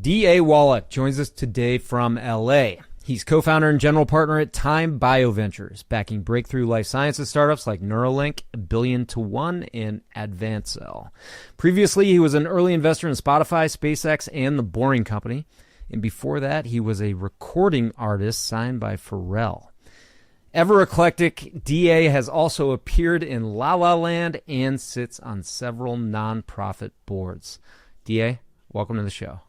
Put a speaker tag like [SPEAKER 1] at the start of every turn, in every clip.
[SPEAKER 1] D.A. Wallach joins us today from L.A. He's co-founder and general partner at Time BioVentures, backing breakthrough life sciences startups like Neuralink, 1Billion-to-1, and AdvanceCell. Previously, he was an early investor in Spotify, SpaceX, and The Boring Company. And before that, he was a recording artist signed by Pharrell. Ever eclectic, D.A. has also appeared in La La Land and sits on several nonprofit boards. D.A., welcome to the show.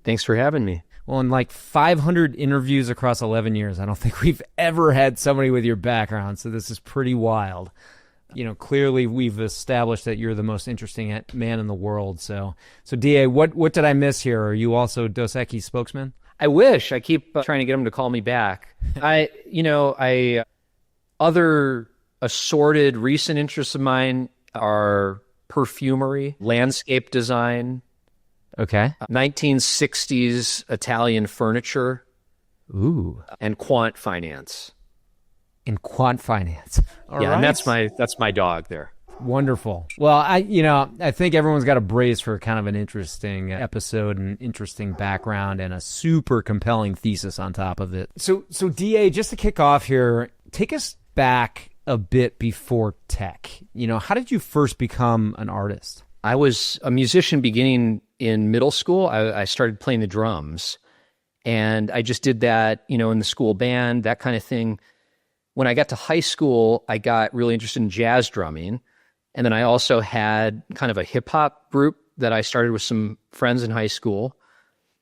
[SPEAKER 2] Thanks for having me.
[SPEAKER 1] Well, in like 500 interviews across 11 years, I don't think we've ever had somebody with your background, so this is pretty wild. You know, clearly we've established that you're the most interesting man in the world. So D.A., what did I miss here? Are you also Dos Equis spokesman?
[SPEAKER 2] I wish. I keep trying to get him to call me back. Other assorted recent interests of mine are perfumery, landscape design,
[SPEAKER 1] okay,
[SPEAKER 2] 1960s Italian furniture, and quant finance.
[SPEAKER 1] In quant finance. All right.
[SPEAKER 2] And that's my dog there.
[SPEAKER 1] Wonderful. Well, I think everyone's got a brace for kind of an interesting episode and interesting background and a super compelling thesis on top of it. So DA, just to kick off here, take us back a bit before tech. You know, how did you first become an artist?
[SPEAKER 2] I was a musician beginning in middle school. I started playing the drums, and I just did that, in the school band, that kind of thing. When I got to high school, I got really interested in jazz drumming. And then I also had kind of a hip hop group that I started with some friends in high school.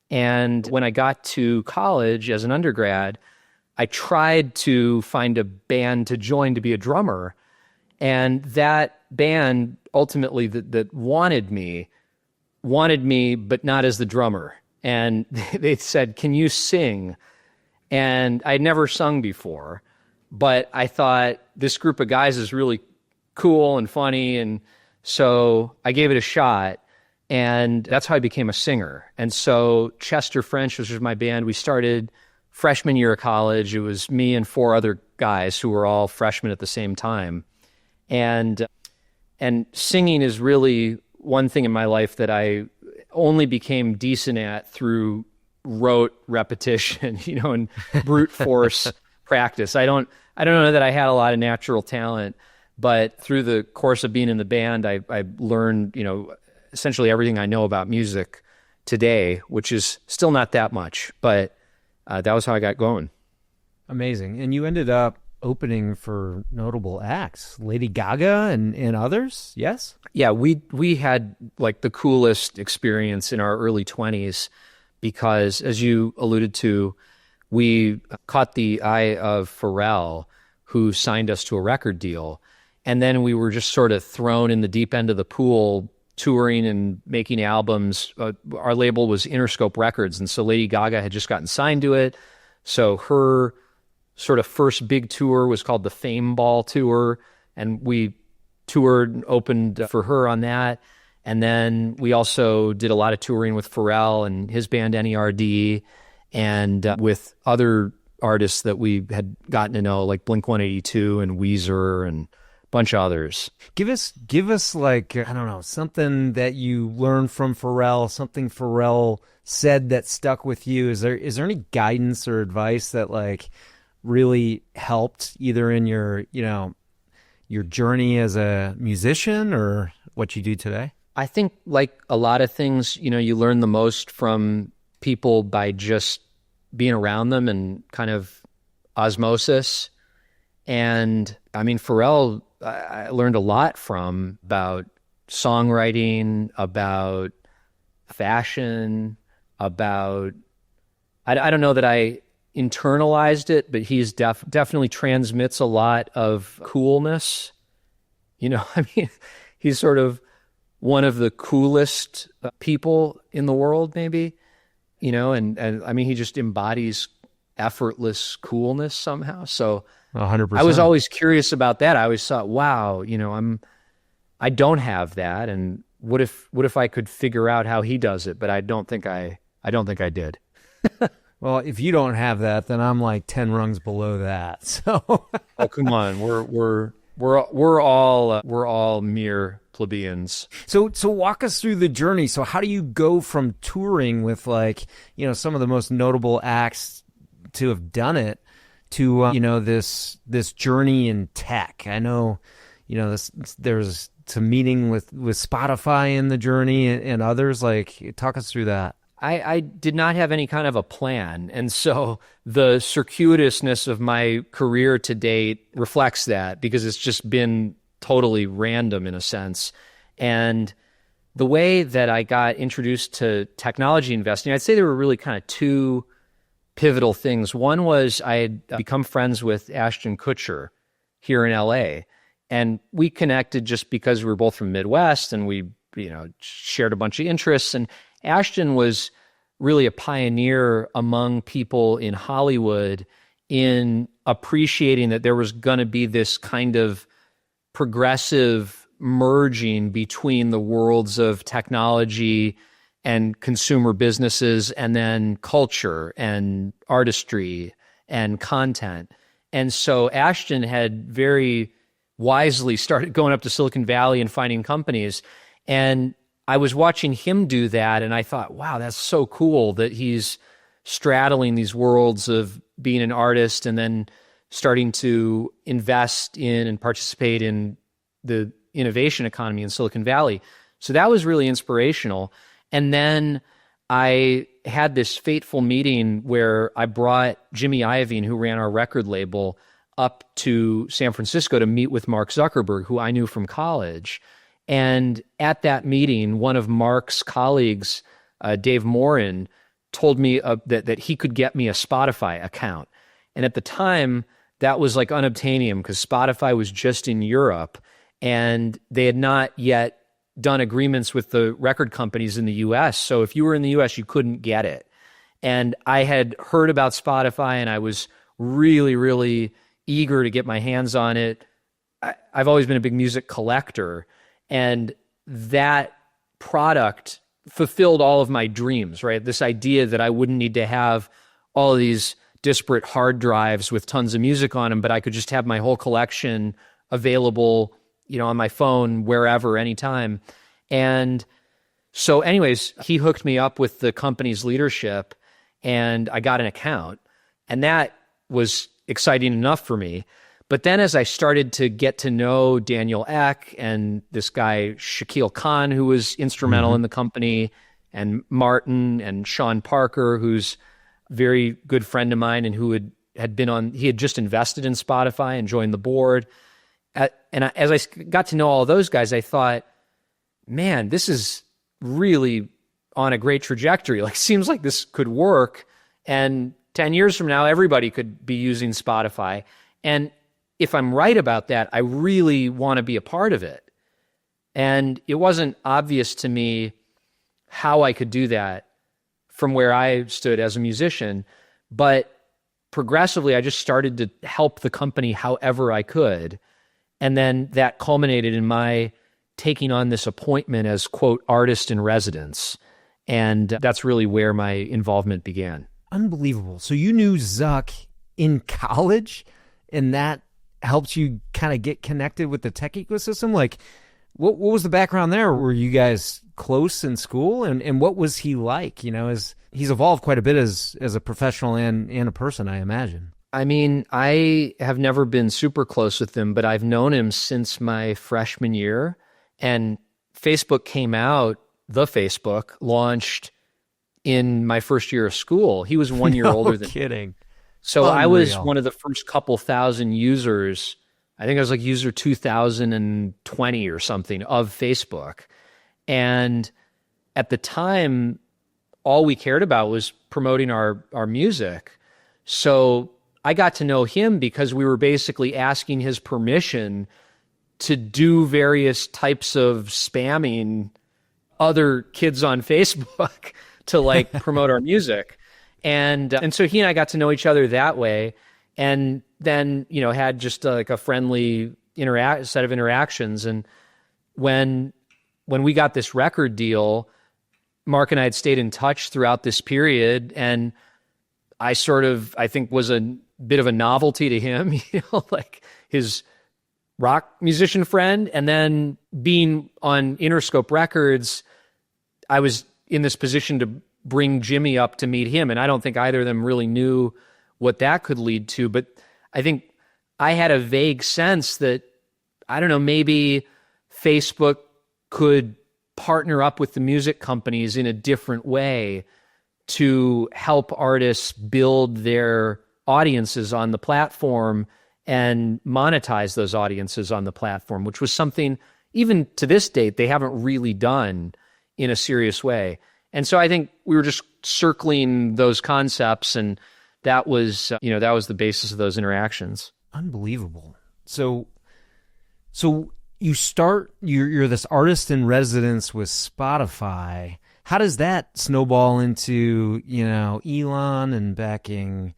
[SPEAKER 2] And when I got to college as an undergrad, I tried to find a band to join to be a drummer. And that band ultimately that wanted me, but not as the drummer. And they said, "Can you sing?" And I'd never sung before, but I thought this group of guys is really cool and funny, and so I gave it a shot, and that's how I became a singer. And so Chester French, which was my band, we started freshman year of college. It was me and 4 other guys who were all freshmen at the same time, and singing is really one thing in my life that I only became decent at through rote repetition, and brute force practice. I don't know that I had a lot of natural talent, but through the course of being in the band, I learned, essentially everything I know about music today, which is still not that much, but that was how I got going.
[SPEAKER 1] Amazing. And you ended up opening for notable acts, Lady Gaga and others, yes?
[SPEAKER 2] Yeah, we had like the coolest experience in our early 20s because, as you alluded to, we caught the eye of Pharrell, who signed us to a record deal. And then we were just sort of thrown in the deep end of the pool, touring and making albums. Our label was Interscope Records, and so Lady Gaga had just gotten signed to it. So her sort of first big tour was called the Fame Ball Tour, and we toured and opened for her on that. And then we also did a lot of touring with Pharrell and his band NERD, and with other artists that we had gotten to know, like Blink-182 and Weezer and a bunch of others.
[SPEAKER 1] Give us like, I don't know, something that you learned from Pharrell, something Pharrell said that stuck with you. Is there any guidance or advice that like really helped either in your journey as a musician or what you do today?
[SPEAKER 2] I think like a lot of things, you learn the most from people by just being around them and kind of osmosis. And I mean, Pharrell, I learned a lot from about songwriting, about fashion, about, I don't know that I internalized it, but he's definitely transmits a lot of coolness. I mean, he's sort of one of the coolest people in the world, maybe. And I mean, he just embodies effortless coolness somehow. So
[SPEAKER 1] 100%.
[SPEAKER 2] I was always curious about that. I always thought, wow, I don't have that. And what if I could figure out how he does it? But I don't think I did.
[SPEAKER 1] Well, if you don't have that, then I'm like 10 rungs below that. So
[SPEAKER 2] oh, come on. We're We're all mere plebeians.
[SPEAKER 1] So walk us through the journey. So how do you go from touring with some of the most notable acts to have done it to this journey in tech? I know there's some meeting with Spotify in the journey and others. Talk us through that.
[SPEAKER 2] I did not have any kind of a plan. And so the circuitousness of my career to date reflects that, because it's just been totally random in a sense. And the way that I got introduced to technology investing, I'd say there were really kind of two pivotal things. One was I had become friends with Ashton Kutcher here in LA. And we connected just because we were both from Midwest and we, shared a bunch of interests. And Ashton was really a pioneer among people in Hollywood in appreciating that there was going to be this kind of progressive merging between the worlds of technology and consumer businesses, and then culture and artistry and content. And so Ashton had very wisely started going up to Silicon Valley and finding companies. And I was watching him do that, and I thought, wow, that's so cool that he's straddling these worlds of being an artist and then starting to invest in and participate in the innovation economy in Silicon Valley. So that was really inspirational. And then I had this fateful meeting where I brought Jimmy Iovine, who ran our record label, up to San Francisco to meet with Mark Zuckerberg, who I knew from college. And at that meeting, one of Mark's colleagues, Dave Moran, told me that he could get me a Spotify account. And at the time, that was like unobtainium because Spotify was just in Europe and they had not yet done agreements with the record companies in the US. So if you were in the US, you couldn't get it. And I had heard about Spotify and I was really, really eager to get my hands on it. I've always been a big music collector, and that product fulfilled all of my dreams, right? This idea that I wouldn't need to have all of these disparate hard drives with tons of music on them, but I could just have my whole collection available, on my phone, wherever, anytime. And so anyways, he hooked me up with the company's leadership and I got an account, and that was exciting enough for me. But then as I started to get to know Daniel Ek and this guy, Shaquille Khan, who was instrumental in the company, and Martin and Sean Parker, who's a very good friend of mine and who he had just invested in Spotify and joined the board. As I got to know all those guys, I thought, man, this is really on a great trajectory. Seems like this could work. And 10 years from now, everybody could be using Spotify. And if I'm right about that, I really want to be a part of it. And it wasn't obvious to me how I could do that from where I stood as a musician. But progressively, I just started to help the company however I could. And then that culminated in my taking on this appointment as, quote, artist in residence. And that's really where my involvement began.
[SPEAKER 1] Unbelievable. So you knew Zuck in college, and that helped you kind of get connected with the tech ecosystem? What was the background there? Were you guys close in school? And what was he like? As he's evolved quite a bit as a professional and a person, I imagine.
[SPEAKER 2] I mean, I have never been super close with him, but I've known him since my freshman year. And Facebook came out, the Facebook launched in my first year of school. He was 1 year older than me.
[SPEAKER 1] Kidding.
[SPEAKER 2] So
[SPEAKER 1] Unreal.
[SPEAKER 2] I was one of the first couple thousand users. I think I was user 2020 or something of Facebook. And at the time, all we cared about was promoting our music. So I got to know him because we were basically asking his permission to do various types of spamming other kids on Facebook to promote our music. And so he and I got to know each other that way. And then, had just a friendly set of interactions. And when we got this record deal, Mark and I had stayed in touch throughout this period. And I think was a bit of a novelty to him, his rock musician friend. And then being on Interscope Records, I was in this position to bring Jimmy up to meet him. And I don't think either of them really knew what that could lead to. But I think I had a vague sense that, I don't know, maybe Facebook could partner up with the music companies in a different way to help artists build their audiences on the platform and monetize those audiences on the platform, which was something, even to this date, they haven't really done in a serious way. And so I think we were just circling those concepts, and that was, that was the basis of those interactions.
[SPEAKER 1] Unbelievable. So you're this artist in residence with Spotify. How does that snowball into, Elon and backing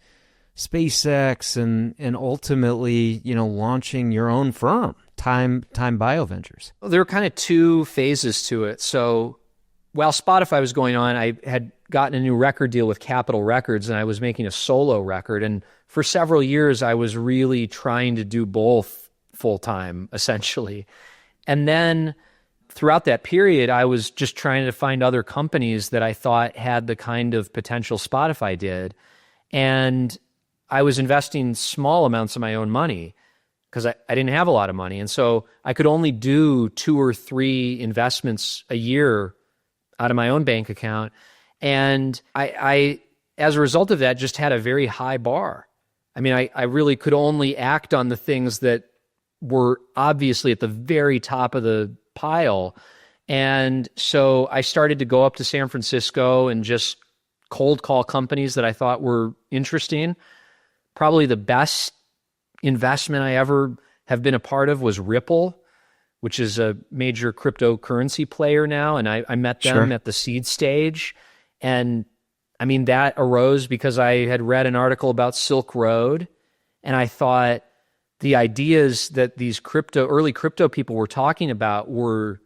[SPEAKER 1] SpaceX and ultimately, launching your own firm, Time BioVentures?
[SPEAKER 2] Well, there were kind of two phases to it. So while Spotify was going on, I had gotten a new record deal with Capitol Records, and I was making a solo record. And for several years, I was really trying to do both full-time, essentially. And then throughout that period, I was just trying to find other companies that I thought had the kind of potential Spotify did. And I was investing small amounts of my own money because I didn't have a lot of money. And so I could only do 2 or 3 investments a year out of my own bank account. And I as a result of that, just had a very high bar. I mean, I really could only act on the things that were obviously at the very top of the pile. And so I started to go up to San Francisco and just cold call companies that I thought were interesting. Probably the best investment I ever have been a part of was Ripple, which is a major cryptocurrency player now. And I met them at the seed stage. And I mean, that arose because I had read an article about Silk Road, and I thought the ideas that these early crypto people were talking about were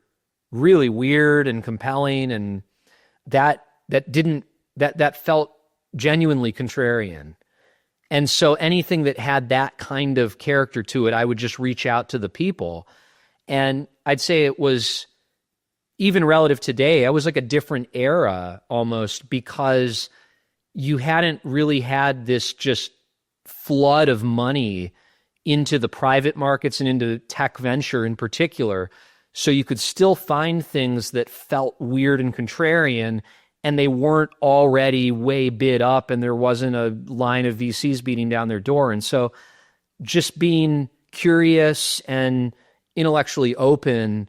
[SPEAKER 2] really weird and compelling, and that felt genuinely contrarian. And so anything that had that kind of character to it, I would just reach out to the people. And I'd say it was, even relative today, I was like a different era almost, because you hadn't really had this just flood of money into the private markets and into tech venture in particular. So you could still find things that felt weird and contrarian, and they weren't already way bid up, and there wasn't a line of VCs beating down their door. And so just being curious and intellectually open,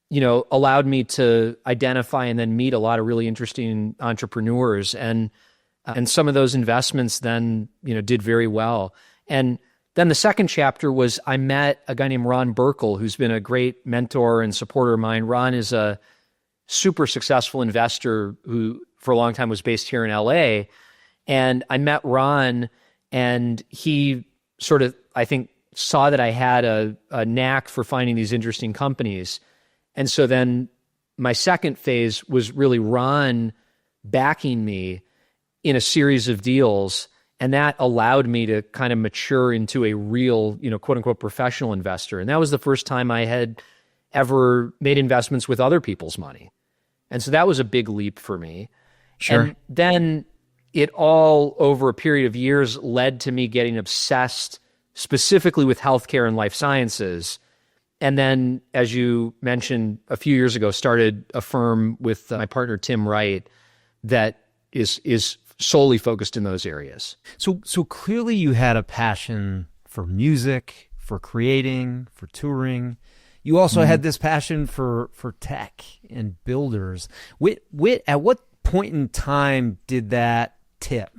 [SPEAKER 2] allowed me to identify and then meet a lot of really interesting entrepreneurs. And some of those investments then, did very well. And then the second chapter was I met a guy named Ron Burkle, who's been a great mentor and supporter of mine. Ron is a super successful investor who for a long time was based here in LA. And I met Ron, and he sort of, I think, saw that I had a knack for finding these interesting companies. And so then my second phase was really Ron backing me in a series of deals. And that allowed me to kind of mature into a real, quote unquote, professional investor. And that was the first time I had ever made investments with other people's money. And so that was a big leap for me.
[SPEAKER 1] Sure.
[SPEAKER 2] And then it all, over a period of years, led to me getting obsessed specifically with healthcare and life sciences. And then, as you mentioned, a few years ago, started a firm with my partner, Tim Wright, that is solely focused in those areas.
[SPEAKER 1] So clearly you had a passion for music, for creating, for touring. You also had this passion for tech and builders. At what point in time did that tip,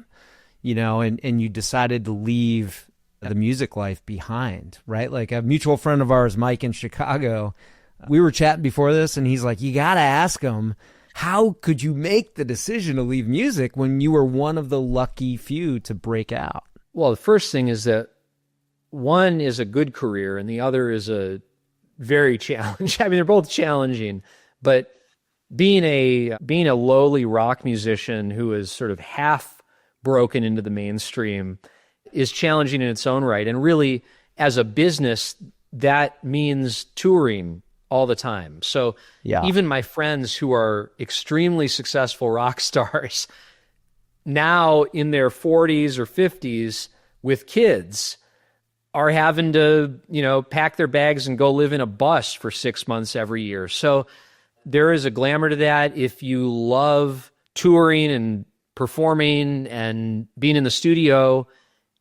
[SPEAKER 1] and you decided to leave the music life behind, right? Like a mutual friend of ours, Mike in Chicago, we were chatting before this, and he's like, you got to ask him, how could you make the decision to leave music when you were one of the lucky few to break out?
[SPEAKER 2] Well, the first thing is that one is a good career and the other is a very challenging. I mean, they're both challenging, but being a lowly rock musician who is sort of half broken into the mainstream is challenging in its own right. And really, as a business, that means touring all the time. So even my friends who are extremely successful rock stars now in their 40s or 50s with kids are having to, pack their bags and go live in a bus for 6 months every year. So there is a glamour to that. If you love touring and performing and being in the studio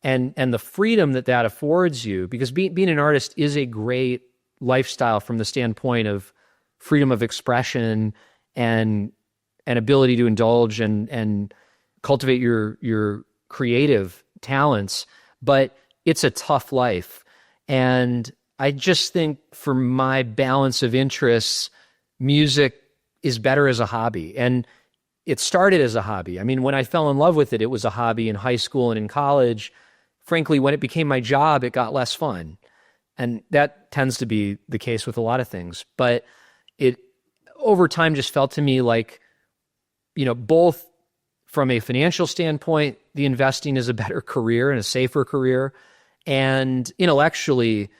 [SPEAKER 2] and the freedom that affords you, because being an artist is a great lifestyle from the standpoint of freedom of expression and ability to indulge and cultivate your creative talents. But it's a tough life. And I just think for my balance of interests, music is better as a hobby. And it started as a hobby. I mean, when I fell in love with it, it was a hobby in high school and in college. Frankly, when it became my job, it got less fun. And that tends to be the case with a lot of things. But it, over time, just felt to me like, both from a financial standpoint, the investing is a better career and a safer career. And intellectually,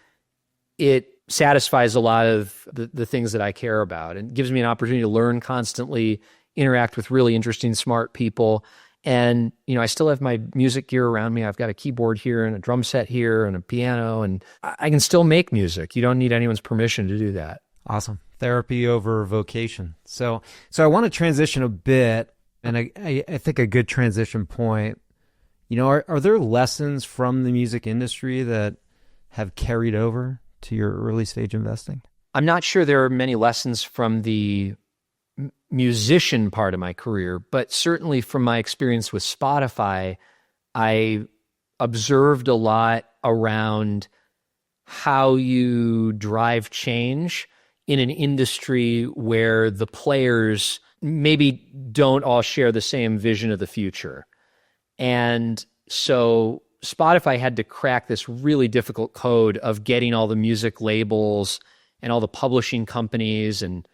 [SPEAKER 2] it satisfies a lot of the things that I care about and gives me an opportunity to learn constantly, interact with really interesting, smart people. And, I still have my music gear around me. I've got a keyboard here and a drum set here and a piano, and I can still make music. You don't need anyone's permission to do that.
[SPEAKER 1] Awesome. Therapy over vocation. So I want to transition a bit, and I think a good transition point, are there lessons from the music industry that have carried over to your early stage investing?
[SPEAKER 2] I'm not sure there are many lessons from the musician part of my career, but certainly from my experience with Spotify, I observed a lot around how you drive change in an industry where the players maybe don't all share the same vision of the future. And so Spotify had to crack this really difficult code of getting all the music labels and all the publishing companies and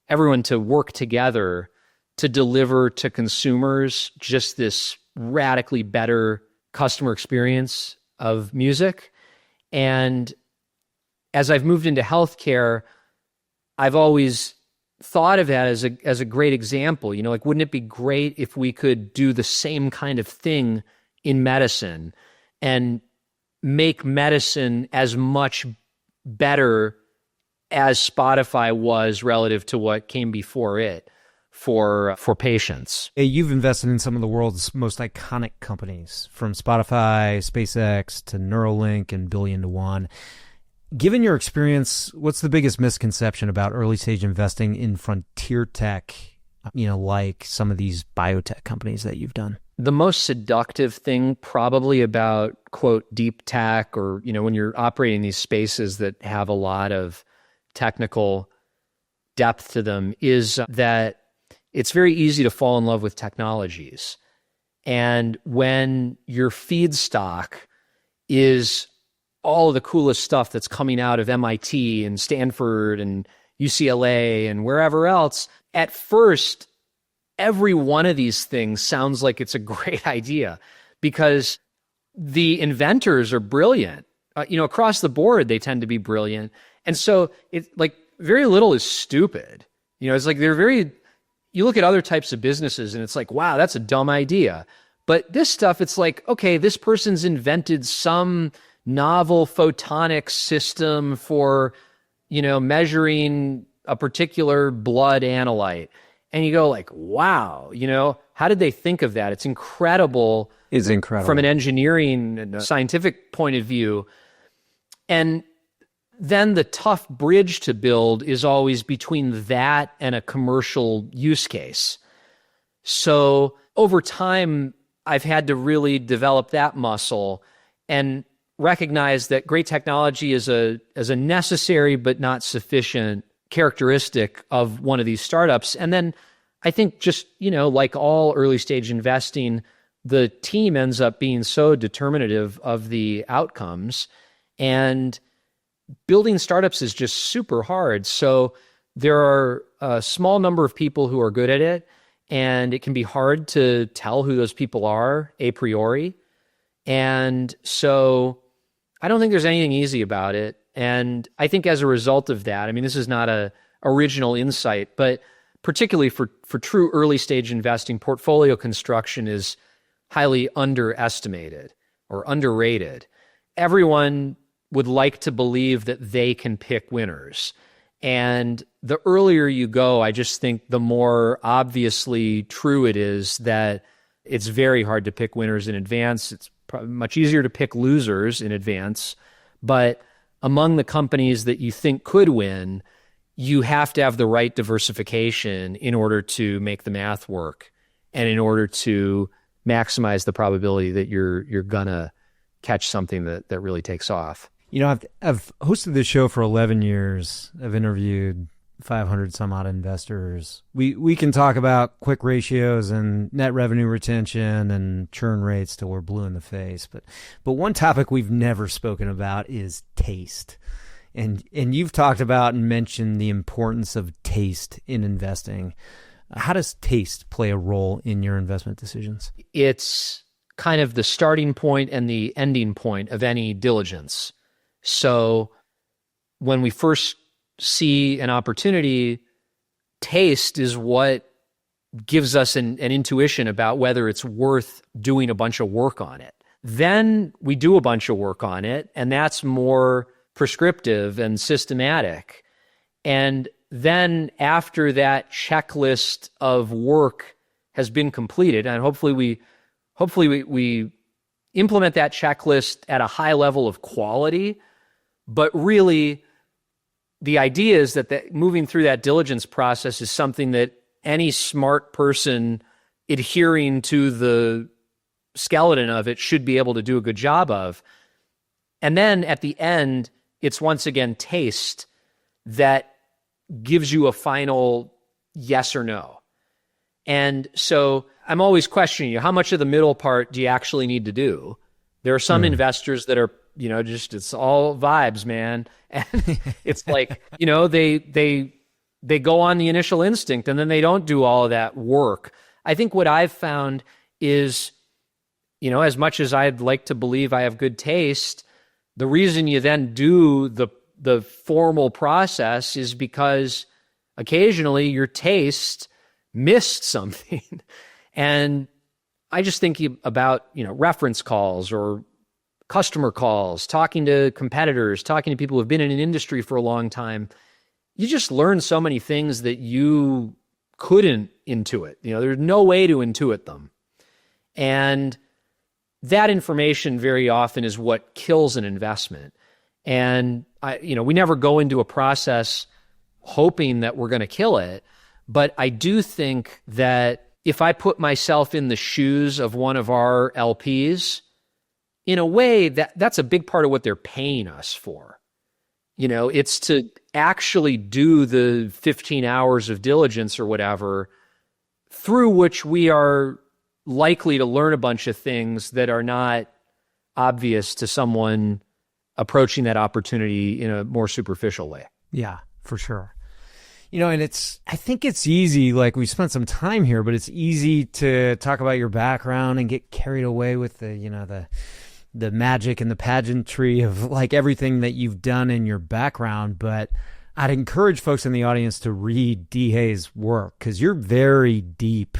[SPEAKER 2] everyone to work together to deliver to consumers just this radically better customer experience of music. And as I've moved into healthcare, I've always thought of that as a great example. Wouldn't it be great if we could do the same kind of thing in medicine and make medicine as much better as Spotify was relative to what came before it for patients?
[SPEAKER 1] You've invested in some of the world's most iconic companies, from Spotify, SpaceX, to Neuralink, and Billion to One. Given your experience, what's the biggest misconception about early stage investing in frontier tech, like some of these biotech companies that you've done?
[SPEAKER 2] The most seductive thing probably about, quote, deep tech, or, when you're operating these spaces that have a lot of technical depth to them, is that it's very easy to fall in love with technologies. And when your feedstock is all of the coolest stuff that's coming out of MIT and Stanford and UCLA and wherever else, at first, every one of these things sounds like it's a great idea because the inventors are brilliant. Across the board, they tend to be brilliant. And so it's like very little is stupid. It's like you look at other types of businesses and it's like, wow, that's a dumb idea. But this stuff, it's like, okay, this person's invented some novel photonic system for, measuring a particular blood analyte. And you go like, wow, how did they think of that? It's incredible.
[SPEAKER 1] It's incredible.
[SPEAKER 2] From an engineering and a scientific point of view. And then the tough bridge to build is always between that and a commercial use case. So over time, I've had to really develop that muscle and recognize that great technology is a necessary but not sufficient characteristic of one of these startups. And then I think just, like all early stage investing, the team ends up being so determinative of the outcomes. And building startups is just super hard. So there are a small number of people who are good at it, and it can be hard to tell who those people are a priori. And so I don't think there's anything easy about it. And I think as a result of that, I mean, this is not a original insight, but particularly for true early stage investing, portfolio construction is highly underestimated or underrated. Everyone would like to believe that they can pick winners. And the earlier you go, I just think the more obviously true it is that it's very hard to pick winners in advance. It's probably much easier to pick losers in advance. But among the companies that you think could win, you have to have the right diversification in order to make the math work and in order to maximize the probability that you're gonna catch something that really takes off.
[SPEAKER 1] You know, I've hosted this show for 11 years. I've interviewed 500 some odd investors. We can talk about quick ratios and net revenue retention and churn rates till we're blue in the face. But one topic we've never spoken about is taste. And you've talked about and mentioned the importance of taste in investing. How does taste play a role in your investment decisions?
[SPEAKER 2] It's kind of the starting point and the ending point of any diligence. So when we first see an opportunity, taste is what gives us an intuition about whether it's worth doing a bunch of work on it. Then we do a bunch of work on it, and that's more prescriptive and systematic. And then after that checklist of work has been completed, and hopefully we implement that checklist at a high level of quality, but really the idea is that moving through that diligence process is something that any smart person adhering to the skeleton of it should be able to do a good job of. And then at the end, it's once again taste that gives you a final yes or no. And so I'm always questioning you, how much of the middle part do you actually need to do? There are some investors that are, just it's all vibes, man. And it's like, they go on the initial instinct and then they don't do all of that work. I think what I've found is, as much as I'd like to believe I have good taste, the reason you then do the formal process is because occasionally your taste missed something. And I just think about, reference calls or customer calls, talking to competitors, talking to people who have been in an industry for a long time. You just learn so many things that you couldn't intuit. There's no way to intuit them. And that information very often is what kills an investment. And we never go into a process hoping that we're going to kill it. But I do think that if I put myself in the shoes of one of our LPs, in a way that's a big part of what they're paying us for. It's to actually do the 15 hours of diligence or whatever, through which we are likely to learn a bunch of things that are not obvious to someone approaching that opportunity in a more superficial way.
[SPEAKER 1] Yeah, for sure. And I think it's easy, like we spent some time here, but it's easy to talk about your background and get carried away with the magic and the pageantry of like everything that you've done in your background. But I'd encourage folks in the audience to read Dihei's work because you're very deep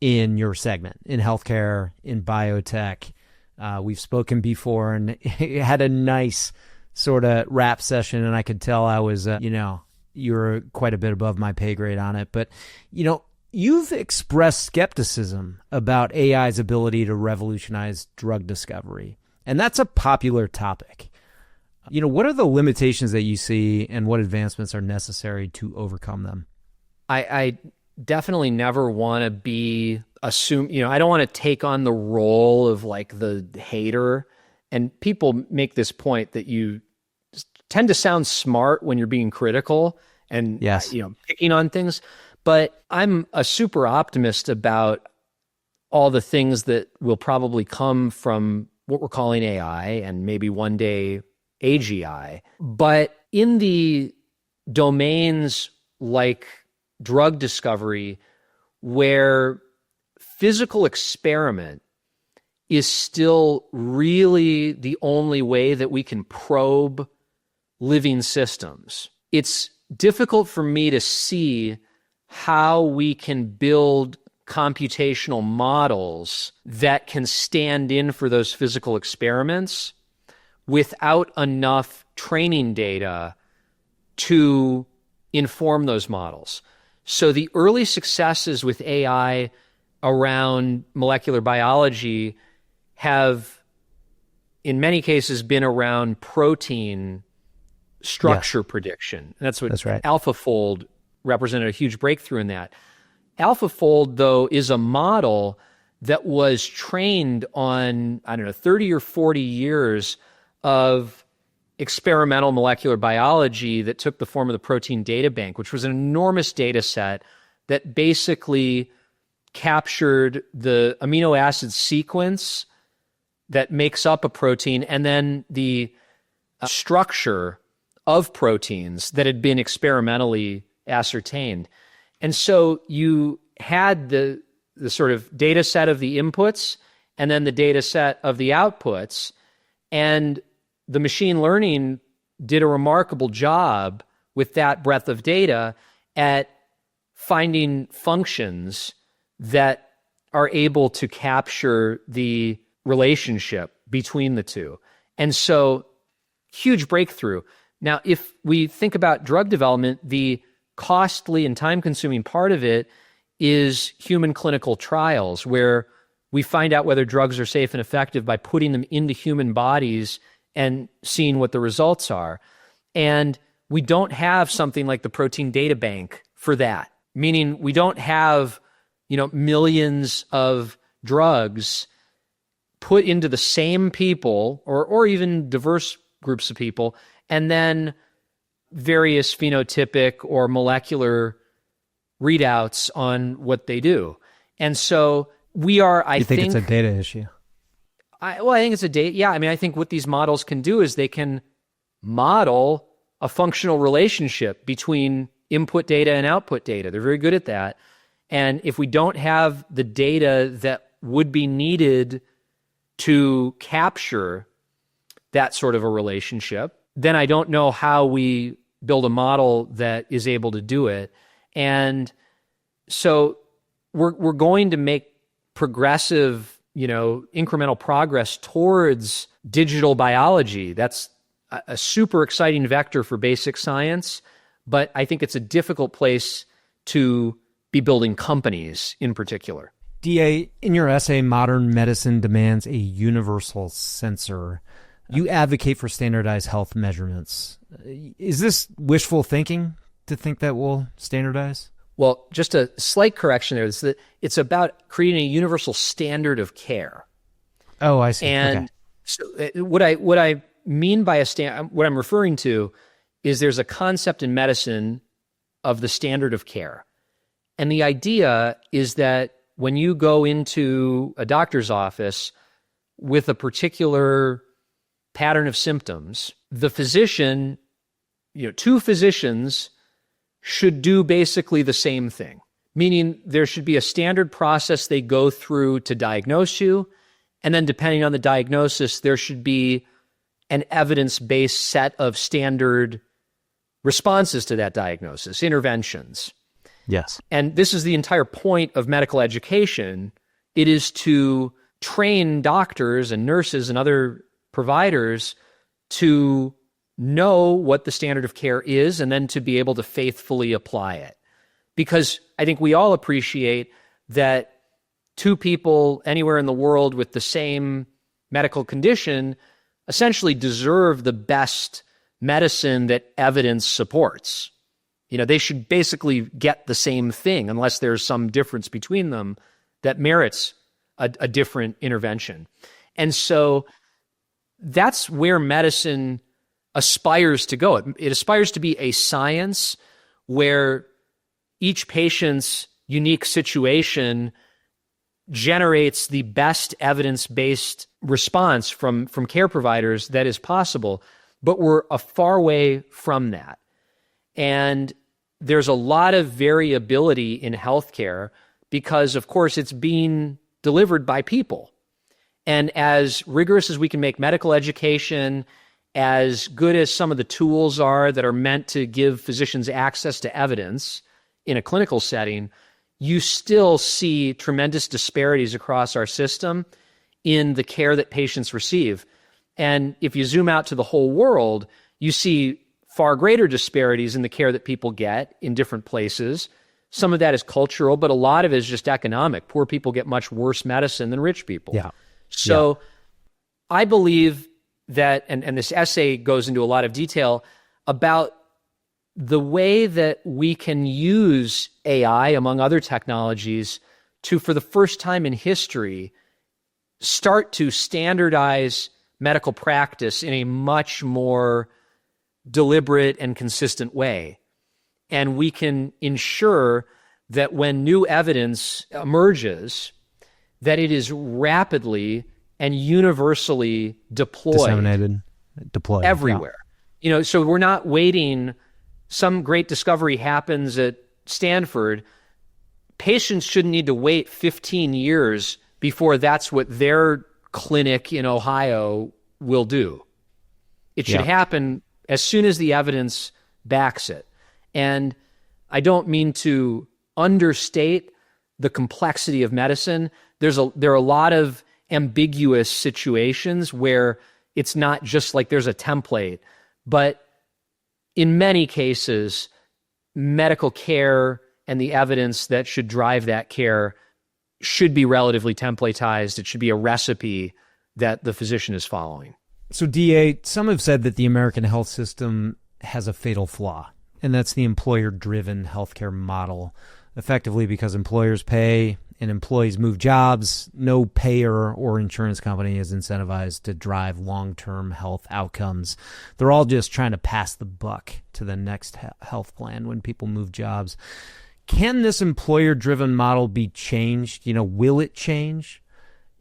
[SPEAKER 1] in your segment, in healthcare, in biotech. We've spoken before and had a nice sort of rap session, and I could tell I was, you're quite a bit above my pay grade on it. But, you've expressed skepticism about AI's ability to revolutionize drug discovery, and that's a popular topic. What are the limitations that you see and what advancements are necessary to overcome them?
[SPEAKER 2] I definitely never want to be I don't want to take on the role of like the hater. And people make this point that you tend to sound smart when you're being critical and
[SPEAKER 1] yes,
[SPEAKER 2] picking on things. But I'm a super optimist about all the things that will probably come from what we're calling AI and maybe one day AGI. But in the domains like drug discovery, where physical experiment is still really the only way that we can probe living systems. It's difficult for me to see how we can build computational models that can stand in for those physical experiments without enough training data to inform those models. So the early successes with AI around molecular biology have, in many cases, been around protein structure prediction. That's right. AlphaFold represented a huge breakthrough in that. AlphaFold, though, is a model that was trained on, 30 or 40 years of experimental molecular biology that took the form of the Protein Data Bank, which was an enormous data set that basically captured the amino acid sequence that makes up a protein and then the structure of proteins that had been experimentally ascertained. And so you had the sort of data set of the inputs and then the data set of the outputs, and the machine learning did a remarkable job with that breadth of data at finding functions that are able to capture the relationship between the two. And so, huge breakthrough. Now, if we think about drug development, the costly and time-consuming part of it is human clinical trials, where we find out whether drugs are safe and effective by putting them into human bodies and seeing what the results are. And we don't have something like the Protein Data Bank for that, meaning we don't have, millions of drugs put into the same people or even diverse groups of people, and then various phenotypic or molecular readouts on what they do. And so we are, I think
[SPEAKER 1] it's a data issue.
[SPEAKER 2] I think it's a data. Yeah. I think what these models can do is they can model a functional relationship between input data and output data. They're very good at that. And if we don't have the data that would be needed to capture that sort of a relationship, then I don't know how we build a model that is able to do it. And so we're going to make progressive, incremental progress towards digital biology. That's a super exciting vector for basic science, but I think it's a difficult place to be building companies in particular.
[SPEAKER 1] DA, in your essay, Modern Medicine Demands a Universal Sensor, you advocate for standardized health measurements. Is this wishful thinking to think that we'll standardize?
[SPEAKER 2] Well, just a slight correction there is that it's about creating a universal standard of care.
[SPEAKER 1] Oh, I see.
[SPEAKER 2] And so what I mean by what I'm referring to is there's a concept in medicine of the standard of care. And the idea is that when you go into a doctor's office with a particular pattern of symptoms, the physician, two physicians should do basically the same thing, meaning there should be a standard process they go through to diagnose you, and then depending on the diagnosis, there should be an evidence-based set of standard responses to that diagnosis, interventions.
[SPEAKER 1] Yes.
[SPEAKER 2] And this is the entire point of medical education. It is to train doctors and nurses and other providers to know what the standard of care is and then to be able to faithfully apply it. Because I think we all appreciate that two people anywhere in the world with the same medical condition essentially deserve the best medicine that evidence supports. They should basically get the same thing unless there's some difference between them that merits a different intervention. And so that's where medicine aspires to go. It aspires to be a science where each patient's unique situation generates the best evidence-based response from care providers that is possible, but we're a far way from that. And there's a lot of variability in healthcare because, of course, it's being delivered by people. And as rigorous as we can make medical education as good as some of the tools are that are meant to give physicians access to evidence in a clinical setting, you still see tremendous disparities across our system in the care that patients receive. And if you zoom out to the whole world, you see far greater disparities in the care that people get in different places. Some of that is cultural, but a lot of it is just economic. Poor people get much worse medicine than rich people.
[SPEAKER 1] Yeah.
[SPEAKER 2] So I believe that, and this essay goes into a lot of detail about the way that we can use AI, among other technologies, to, for the first time in history, start to standardize medical practice in a much more deliberate and consistent way. And we can ensure that when new evidence emerges, that it is rapidly and universally deployed everywhere. So we're not waiting. Some great discovery happens at Stanford. Patients shouldn't need to wait 15 years before that's what their clinic in Ohio will do. It should happen as soon as the evidence backs it. And I don't mean to understate the complexity of medicine. There are a lot of ambiguous situations where it's not just like there's a template, but in many cases, medical care and the evidence that should drive that care should be relatively templatized. It should be a recipe that the physician is following.
[SPEAKER 1] So, DA, some have said that the American health system has a fatal flaw, and that's the employer-driven healthcare model. Effectively, because employers pay and employees move jobs, no payer or insurance company is incentivized to drive long-term health outcomes. They're all just trying to pass the buck to the next health plan when people move jobs. Can this employer-driven model be changed? Will it change?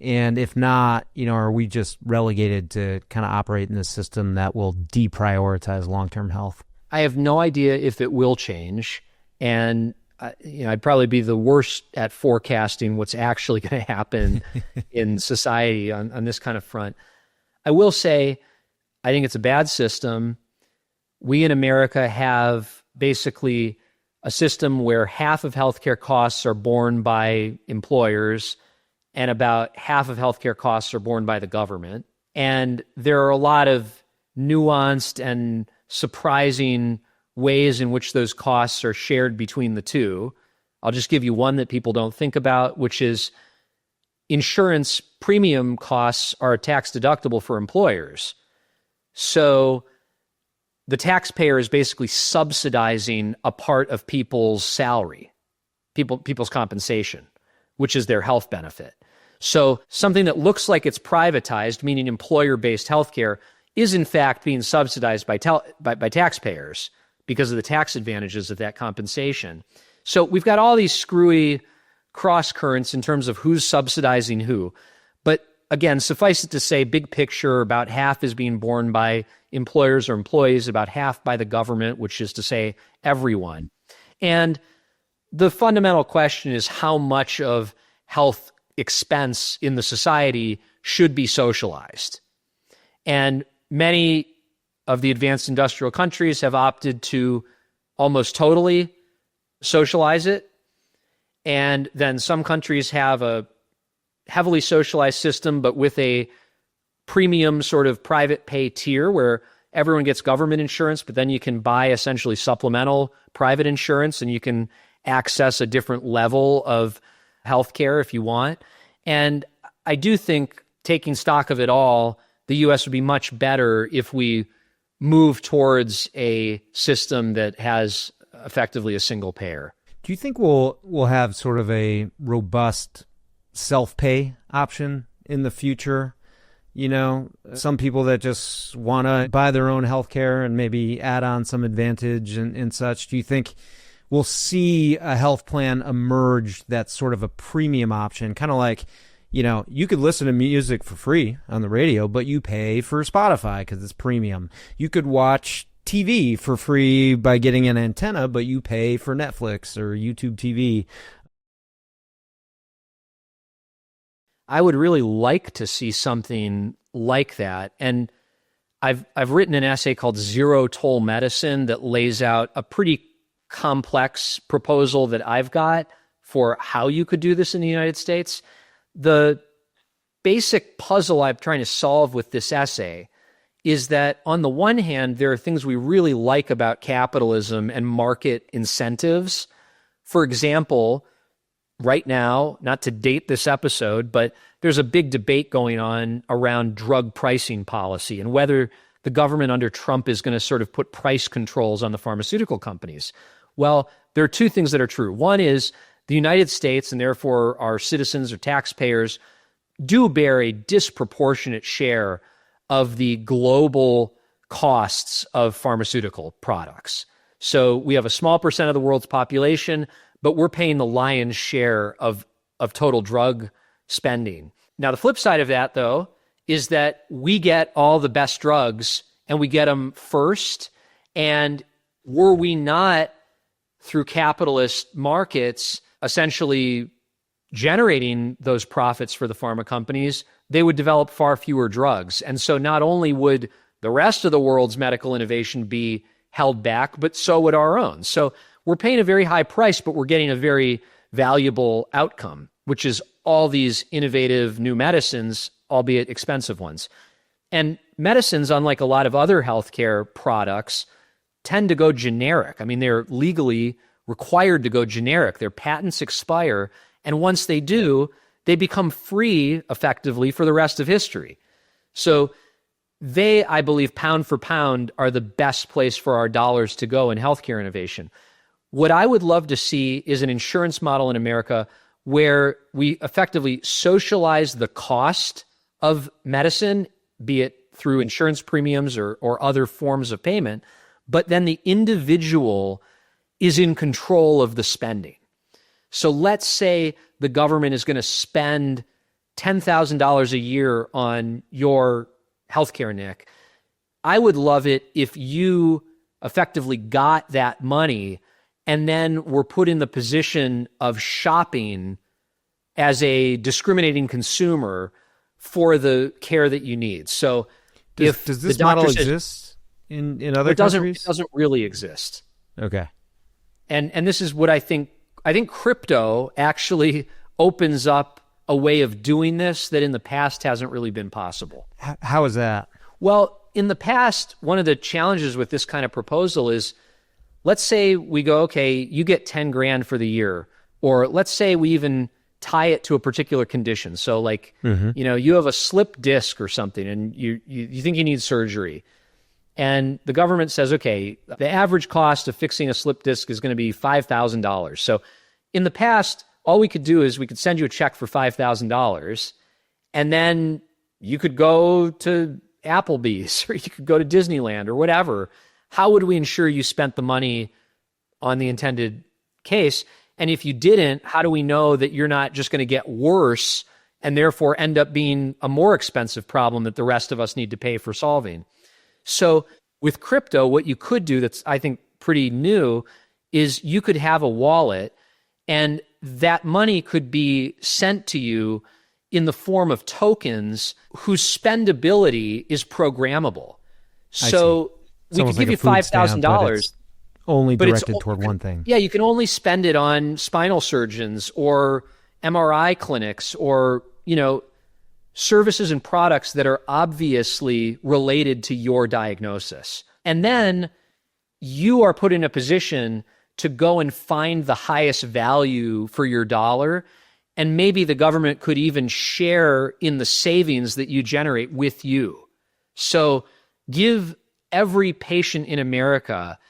[SPEAKER 1] And if not, are we just relegated to kind of operate in a system that will deprioritize long-term health?
[SPEAKER 2] I have no idea if it will change. And I'd probably be the worst at forecasting what's actually going to happen in society on this kind of front. I will say, I think it's a bad system. We in America have basically a system where half of healthcare costs are borne by employers and about half of healthcare costs are borne by the government. And there are a lot of nuanced and surprising ways in which those costs are shared between the two. I'll just give you one that people don't think about, which is insurance premium costs are tax deductible for employers. So the taxpayer is basically subsidizing a part of people's salary, people's compensation, which is their health benefit. So something that looks like it's privatized, meaning employer-based healthcare, is in fact being subsidized by taxpayers because of the tax advantages of that compensation. So we've got all these screwy cross currents in terms of who's subsidizing who. But again, suffice it to say, big picture, about half is being borne by employers or employees, about half by the government, which is to say everyone. And the fundamental question is how much of health expense in the society should be socialized. And many of the advanced industrial countries have opted to almost totally socialize it. And then some countries have a heavily socialized system, but with a premium sort of private pay tier where everyone gets government insurance, but then you can buy essentially supplemental private insurance and you can access a different level of healthcare if you want. And I do think, taking stock of it all, the U.S. would be much better if we move towards a system that has effectively a single payer.
[SPEAKER 1] Do you think we'll have sort of a robust self-pay option in the future? Some people that just want to buy their own healthcare and maybe add on some advantage and such. Do you think we'll see a health plan emerge that's sort of a premium option, kind of like, you could listen to music for free on the radio, but you pay for Spotify because it's premium. You could watch TV for free by getting an antenna, but you pay for Netflix or YouTube TV.
[SPEAKER 2] I would really like to see something like that. And I've written an essay called Zero Toll Medicine that lays out a pretty complex proposal that I've got for how you could do this in the United States. The basic puzzle I'm trying to solve with this essay is that on the one hand, there are things we really like about capitalism and market incentives. For example, right now, not to date this episode, but there's a big debate going on around drug pricing policy and whether the government under Trump is going to sort of put price controls on the pharmaceutical companies. Well, there are two things that are true. One is the United States, and therefore our citizens or taxpayers, do bear a disproportionate share of the global costs of pharmaceutical products. So we have a small percent of the world's population, but we're paying the lion's share of total drug spending. Now, the flip side of that, though, is that we get all the best drugs and we get them first. And were we not, through capitalist markets, essentially generating those profits for the pharma companies, they would develop far fewer drugs. And so not only would the rest of the world's medical innovation be held back, but so would our own. So we're paying a very high price, but we're getting a very valuable outcome, which is all these innovative new medicines, albeit expensive ones. And medicines, unlike a lot of other healthcare products, tend to go generic. I mean, they're legally required to go generic. Their patents expire, and once they do, they become free effectively for the rest of history. So they, I believe, pound for pound, are the best place for our dollars to go in healthcare innovation. What I would love to see is an insurance model in America where we effectively socialize the cost of medicine, be it through insurance premiums or other forms of payment, but then the individual is in control of the spending. So let's say the government is going to spend $10,000 a year on your healthcare, Nick. I would love it if you effectively got that money and then were put in the position of shopping as a discriminating consumer for the care that you need. So
[SPEAKER 1] does this model exist in other countries?
[SPEAKER 2] It doesn't really exist.
[SPEAKER 1] Okay.
[SPEAKER 2] And this is what I think crypto actually opens up a way of doing this that in the past hasn't really been possible.
[SPEAKER 1] How is that?
[SPEAKER 2] Well, in the past, one of the challenges with this kind of proposal is, let's say we go, okay, you get 10 grand for the year, or let's say we even tie it to a particular condition. So like, you have a slip disc or something and you think you need surgery. And the government says, okay, the average cost of fixing a slip disc is going to be $5,000. So in the past, all we could do is we could send you a check for $5,000, and then you could go to Applebee's or you could go to Disneyland or whatever. How would we ensure you spent the money on the intended case? And if you didn't, how do we know that you're not just going to get worse and therefore end up being a more expensive problem that the rest of us need to pay for solving? So with crypto, what you could do that's, I think, pretty new is you could have a wallet and that money could be sent to you in the form of tokens whose spendability is programmable. So we could give you $5,000.
[SPEAKER 1] Only directed toward one thing.
[SPEAKER 2] Yeah, you can only spend it on spinal surgeons or MRI clinics or, services and products that are obviously related to your diagnosis. And then you are put in a position to go and find the highest value for your dollar. And maybe the government could even share in the savings that you generate with you. So give every patient in America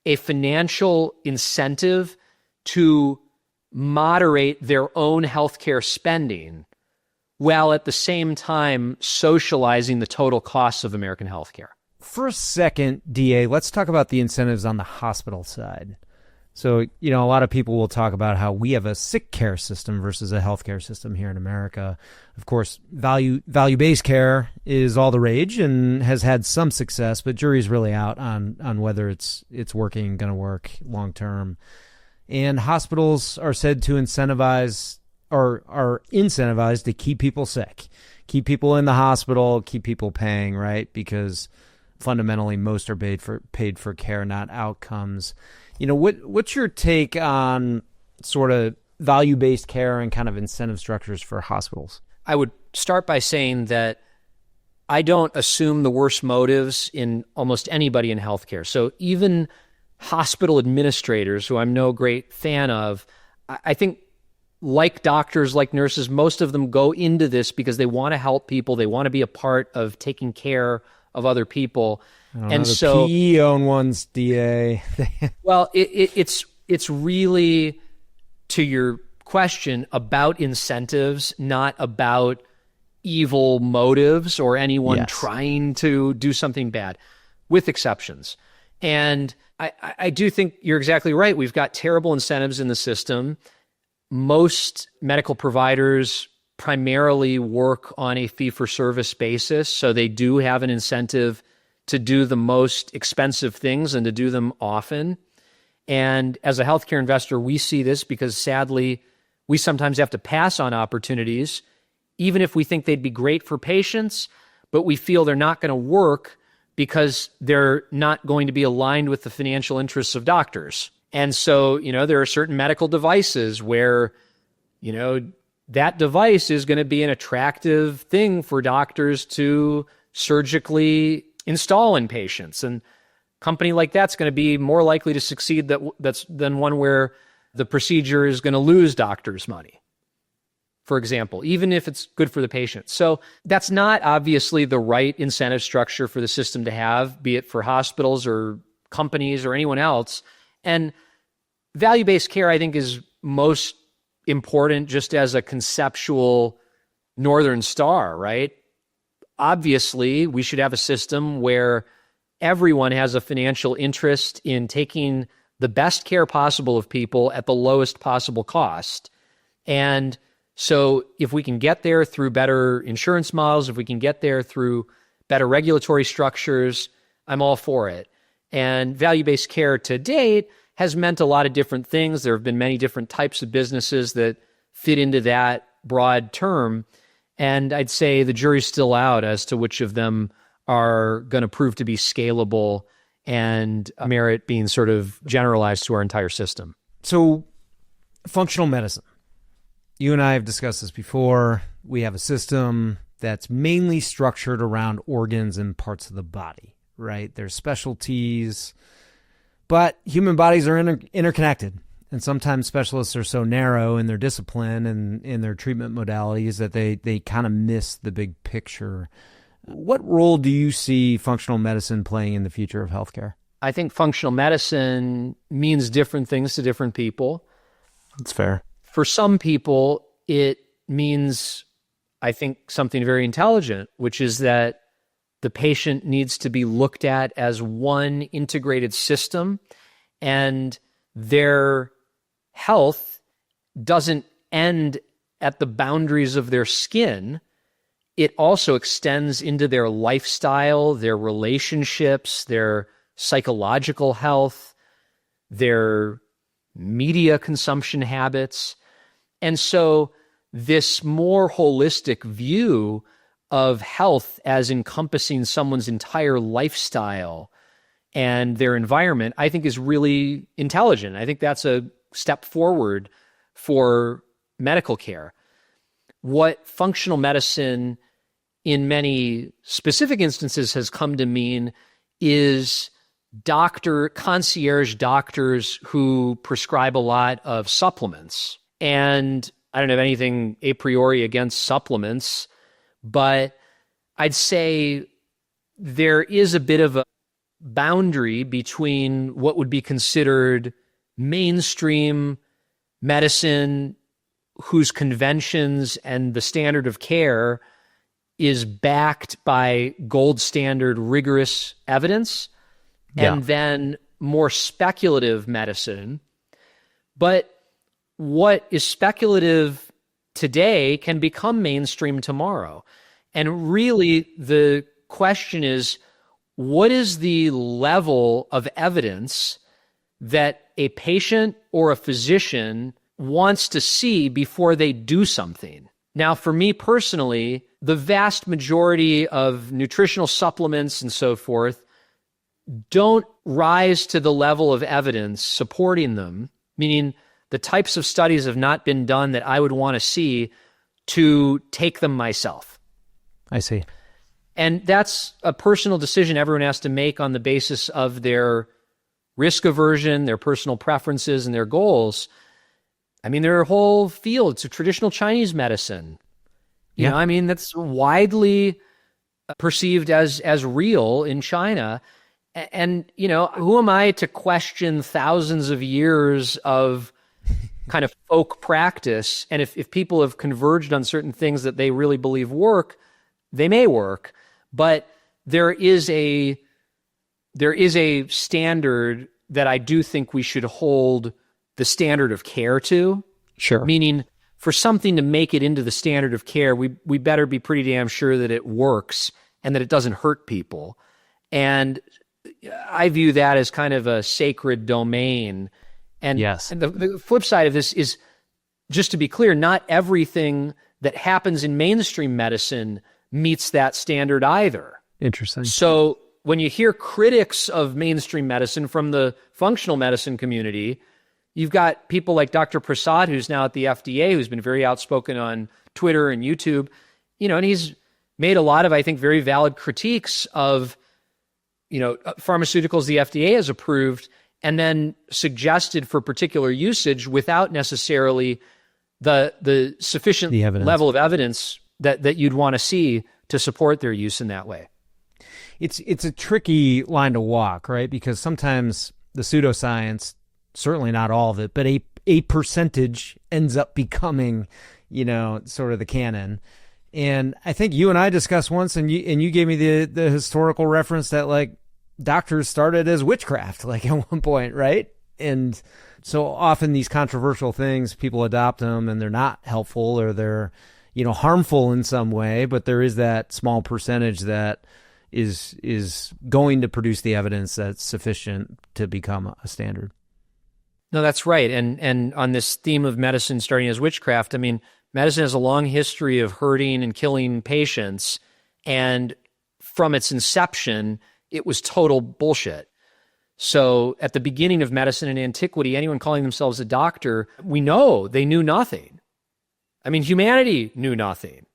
[SPEAKER 2] a financial incentive to moderate their own healthcare spending while at the same time socializing the total costs of American healthcare.
[SPEAKER 1] For a second, DA, let's talk about the incentives on the hospital side. So, a lot of people will talk about how we have a sick care system versus a healthcare system here in America. Of course, value-based care is all the rage and has had some success, but jury's really out on whether it's working, going to work long term. And hospitals are said to incentivize or are incentivized to keep people sick, keep people in the hospital, keep people paying, right? Because fundamentally most are paid for care, not outcomes. What's your take on sort of value-based care and kind of incentive structures for hospitals?
[SPEAKER 2] I would start by saying that I don't assume the worst motives in almost anybody in healthcare. So even hospital administrators, who I'm no great fan of, I think like doctors, like nurses, most of them go into this because they want to help people. They want to be a part of taking care of other people.
[SPEAKER 1] And so PE-owned ones, DA.
[SPEAKER 2] Well, it's really, to your question, about incentives, not about evil motives or anyone trying to do something bad, with exceptions. And I do think you're exactly right. We've got terrible incentives in the system. Most medical providers primarily work on a fee-for-service basis, so they do have an incentive to do the most expensive things and to do them often. And as a healthcare investor, we see this because sadly, we sometimes have to pass on opportunities, even if we think they'd be great for patients, but we feel they're not going to work because they're not going to be aligned with the financial interests of doctors. And so, there are certain medical devices where, that device is going to be an attractive thing for doctors to surgically install in patients. And a company like that's going to be more likely to succeed than one where the procedure is going to lose doctors money, for example, even if it's good for the patient. So that's not obviously the right incentive structure for the system to have, be it for hospitals or companies or anyone else. And value-based care, I think, is most important just as a conceptual Northern Star, right? Obviously, we should have a system where everyone has a financial interest in taking the best care possible of people at the lowest possible cost. And so if we can get there through better insurance models, if we can get there through better regulatory structures, I'm all for it. And value-based care to date has meant a lot of different things. There have been many different types of businesses that fit into that broad term. And I'd say the jury's still out as to which of them are going to prove to be scalable and merit being sort of generalized to our entire system.
[SPEAKER 1] So, functional medicine. You and I have discussed this before. We have a system that's mainly structured around organs and parts of the body, right? There's specialties, but human bodies are interconnected. And sometimes specialists are so narrow in their discipline and in their treatment modalities that they kind of miss the big picture. What role do you see functional medicine playing in the future of healthcare?
[SPEAKER 2] I think functional medicine means different things to different people.
[SPEAKER 1] That's fair.
[SPEAKER 2] For some people, it means, I think, something very intelligent, which is that the patient needs to be looked at as one integrated system, and their health doesn't end at the boundaries of their skin. It also extends into their lifestyle, their relationships, their psychological health, their media consumption habits. And so this more holistic view of health as encompassing someone's entire lifestyle and their environment, I think is really intelligent. I think that's a step forward for medical care. What functional medicine in many specific instances has come to mean is concierge doctors who prescribe a lot of supplements. And I don't have anything a priori against supplements, but I'd say there is a bit of a boundary between what would be considered mainstream medicine, whose conventions and the standard of care is backed by gold standard rigorous evidence, and then more speculative medicine. But what is speculative today can become mainstream tomorrow. And really, the question is, what is the level of evidence that a patient or a physician wants to see before they do something? Now, for me personally, the vast majority of nutritional supplements and so forth don't rise to the level of evidence supporting them, meaning the types of studies have not been done that I would want to see to take them myself.
[SPEAKER 1] I see.
[SPEAKER 2] And that's a personal decision everyone has to make on the basis of their risk aversion, their personal preferences, and their goals. I mean, there are whole fields of traditional Chinese medicine. You know, I mean, that's widely perceived as real in China. And, you know, who am I to question thousands of years of kind of folk practice? And if people have converged on certain things that they really believe work, they may work. But there is a standard that I do think we should hold the standard of care to.
[SPEAKER 1] Sure.
[SPEAKER 2] Meaning, for something to make it into the standard of care, we better be pretty damn sure that it works and that it doesn't hurt people. And I view that as kind of a sacred domain. And,
[SPEAKER 1] yes.
[SPEAKER 2] And the flip side of this is, just to be clear, not everything that happens in mainstream medicine meets that standard either.
[SPEAKER 1] Interesting.
[SPEAKER 2] So when you hear critics of mainstream medicine from the functional medicine community, you've got people like Dr. Prasad, who's now at the FDA, who's been very outspoken on Twitter and YouTube, you know, and he's made a lot of, I think, very valid critiques of, you know, pharmaceuticals the FDA has approved and then suggested for particular usage without necessarily the sufficient level of evidence that you'd want to see to support their use in that way.
[SPEAKER 1] It's a tricky line to walk, right? Because sometimes the pseudoscience, certainly not all of it, but a percentage ends up becoming, you know, sort of the canon. And I think you and I discussed once, and you gave me the historical reference that, like, doctors started as witchcraft, like, at one point, right? And so often these controversial things, people adopt them and they're not helpful or they're, you know, harmful in some way, but there is that small percentage that is going to produce the evidence that's sufficient to become a standard.
[SPEAKER 2] No, that's right. And on this theme of medicine starting as witchcraft, I mean, medicine has a long history of hurting and killing patients, and from its inception, it was total bullshit. So at the beginning of medicine in antiquity, anyone calling themselves a doctor, we know they knew nothing. I mean, humanity knew nothing.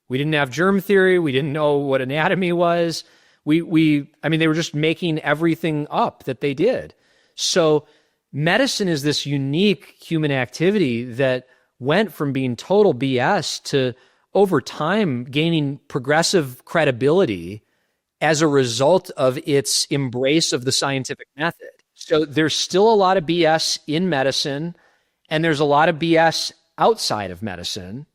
[SPEAKER 2] We didn't have germ theory. We didn't know what anatomy was. I mean, they were just making everything up that they did. So medicine is this unique human activity that went from being total BS to, over time, gaining progressive credibility as a result of its embrace of the scientific method. So there's still a lot of BS in medicine, and there's a lot of BS outside of medicine.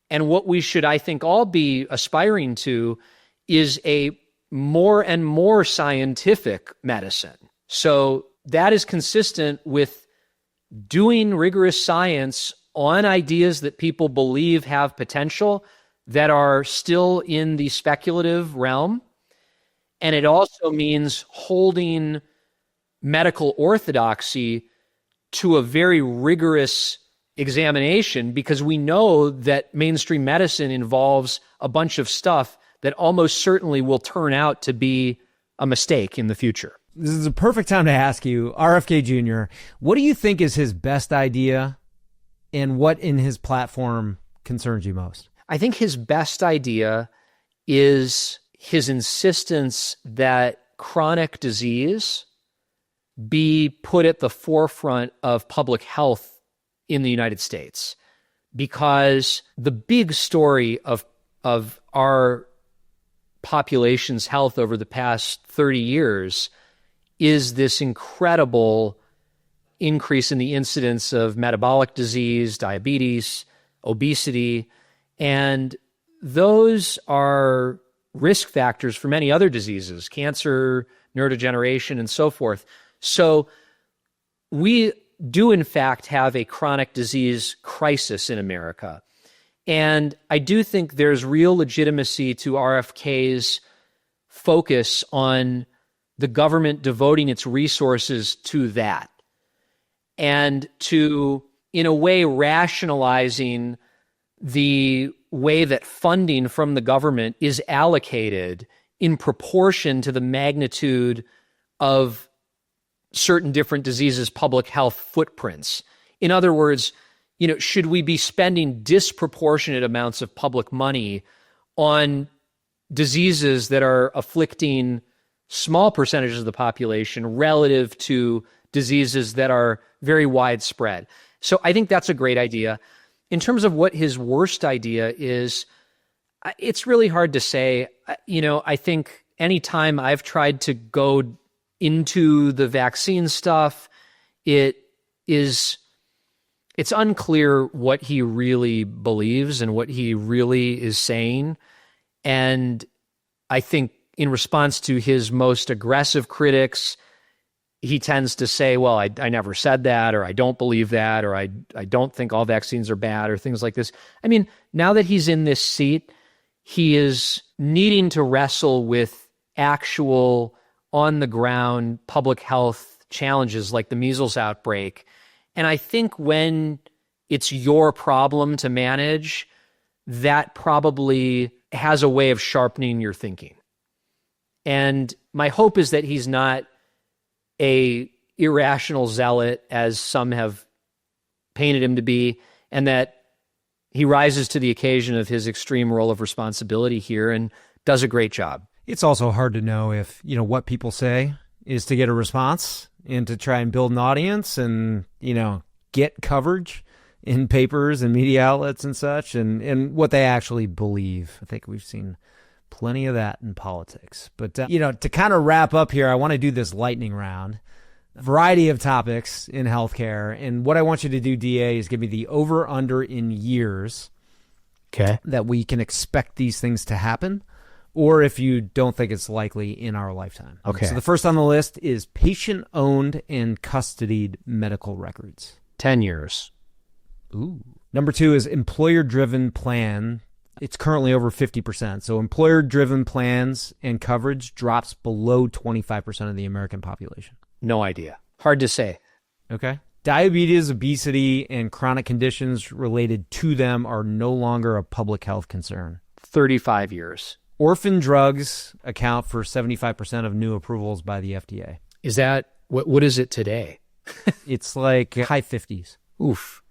[SPEAKER 2] And what we should, I think, all be aspiring to is a more and more scientific medicine. So that is consistent with doing rigorous science on ideas that people believe have potential that are still in the speculative realm. And it also means holding medical orthodoxy to a very rigorous examination, because we know that mainstream medicine involves a bunch of stuff that almost certainly will turn out to be a mistake in the future.
[SPEAKER 1] This is a perfect time to ask you, RFK Jr., what do you think is his best idea, and what in his platform concerns you most?
[SPEAKER 2] I think his best idea is his insistence that chronic disease be put at the forefront of public health in the United States, because the big story of our population's health over the past 30 years is this incredible increase in the incidence of metabolic disease, diabetes, obesity, and those are risk factors for many other diseases, cancer, neurodegeneration, and so forth. So we do, in fact, have a chronic disease crisis in America. And I do think there's real legitimacy to RFK's focus on the government devoting its resources to that, and to, in a way, rationalizing the way that funding from the government is allocated in proportion to the magnitude of certain different diseases' public health footprints. In other words, should we be spending disproportionate amounts of public money on diseases that are afflicting small percentages of the population relative to diseases that are very widespread? So I think that's a great idea. In terms of what his worst idea is, it's really hard to say. I think anytime I've tried to go into the vaccine stuff, it's unclear what he really believes and what he really is saying. And I think in response to his most aggressive critics, he tends to say, well, I never said that, or I don't believe that, or I don't think all vaccines are bad, or things like this. I mean, now that he's in this seat, he is needing to wrestle with actual on-the-ground public health challenges like the measles outbreak. And I think when it's your problem to manage, that probably has a way of sharpening your thinking. And my hope is that he's not a irrational zealot, as some have painted him to be, and that he rises to the occasion of his extreme role of responsibility here and does a great job.
[SPEAKER 1] It's also hard to know if, what people say is to get a response and to try and build an audience and, get coverage in papers and media outlets and such, and what they actually believe. I think we've seen plenty of that in politics. But, to kind of wrap up here, I want to do this lightning round. A variety of topics in healthcare. And what I want you to do, DA, is give me the over-under in years that we can expect these things to happen, or if you don't think it's likely in our lifetime.
[SPEAKER 2] Okay.
[SPEAKER 1] So the first on the list is patient-owned and custodied medical records.
[SPEAKER 2] 10 years.
[SPEAKER 1] Ooh. Number 2 is employer-driven plan. It's currently over 50%. So employer-driven plans and coverage drops below 25% of the American population.
[SPEAKER 2] No idea. Hard to say.
[SPEAKER 1] Okay. Diabetes, obesity, and chronic conditions related to them are no longer a public health concern.
[SPEAKER 2] 35 years.
[SPEAKER 1] Orphan drugs account for 75% of new approvals by the FDA.
[SPEAKER 2] Is that, what is it today?
[SPEAKER 1] It's like high 50s.
[SPEAKER 2] Oof.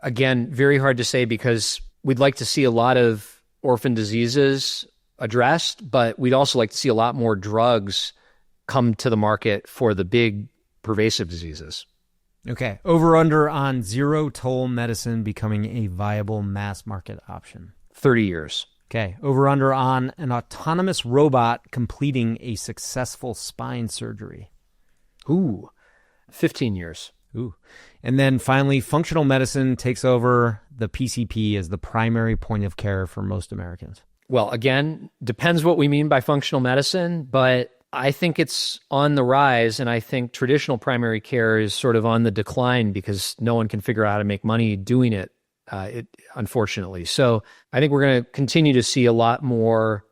[SPEAKER 2] Again, very hard to say because we'd like to see a lot of orphan diseases addressed, but we'd also like to see a lot more drugs come to the market for the big pervasive diseases.
[SPEAKER 1] Okay. Over under on zero toll medicine becoming a viable mass market option.
[SPEAKER 2] 30 years.
[SPEAKER 1] Okay. Over under on an autonomous robot completing a successful spine surgery.
[SPEAKER 2] Ooh. 15 years.
[SPEAKER 1] Ooh. And then finally, functional medicine takes over the PCP as the primary point of care for most Americans.
[SPEAKER 2] Well, again, depends what we mean by functional medicine, but I think it's on the rise, and I think traditional primary care is sort of on the decline because no one can figure out how to make money doing it, unfortunately. So I think we're going to continue to see a lot more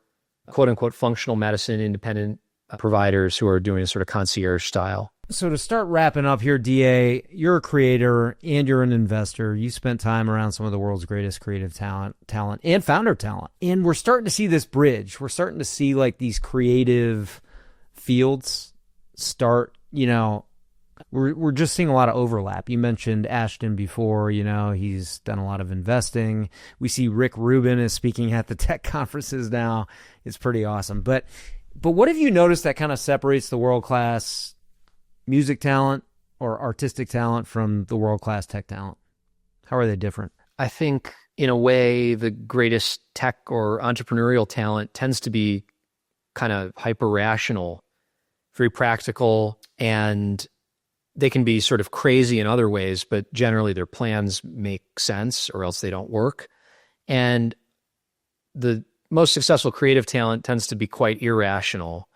[SPEAKER 2] quote-unquote functional medicine independent providers who are doing a sort of concierge style.
[SPEAKER 1] So to start wrapping up here, DA, you're a creator and you're an investor. You spent time around some of the world's greatest creative talent and founder talent. And we're starting to see this bridge. We're starting to see like these creative fields start, we're just seeing a lot of overlap. You mentioned Ashton before, he's done a lot of investing. We see Rick Rubin is speaking at the tech conferences now. It's pretty awesome. But what have you noticed that kind of separates the world-class music talent or artistic talent from the world-class tech talent? How are they different?
[SPEAKER 2] I think in a way, the greatest tech or entrepreneurial talent tends to be kind of hyper-rational, very practical, and they can be sort of crazy in other ways, but generally their plans make sense or else they don't work. And the most successful creative talent tends to be quite irrational,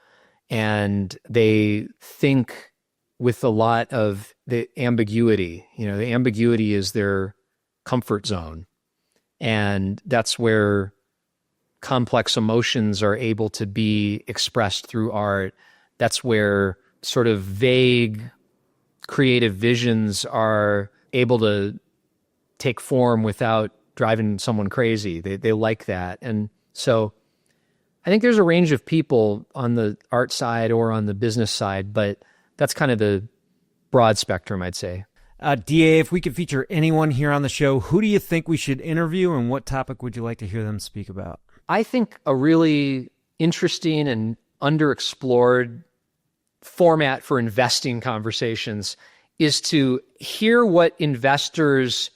[SPEAKER 2] and they think with a lot of the ambiguity. The ambiguity is their comfort zone. And that's where complex emotions are able to be expressed through art. That's where sort of vague creative visions are able to take form without driving someone crazy. They like that. And so I think there's a range of people on the art side or on the business side, but that's kind of the broad spectrum, I'd say.
[SPEAKER 1] DA, if we could feature anyone here on the show, who do you think we should interview, and what topic would you like to hear them speak about?
[SPEAKER 2] I think a really interesting and underexplored format for investing conversations is to hear what investors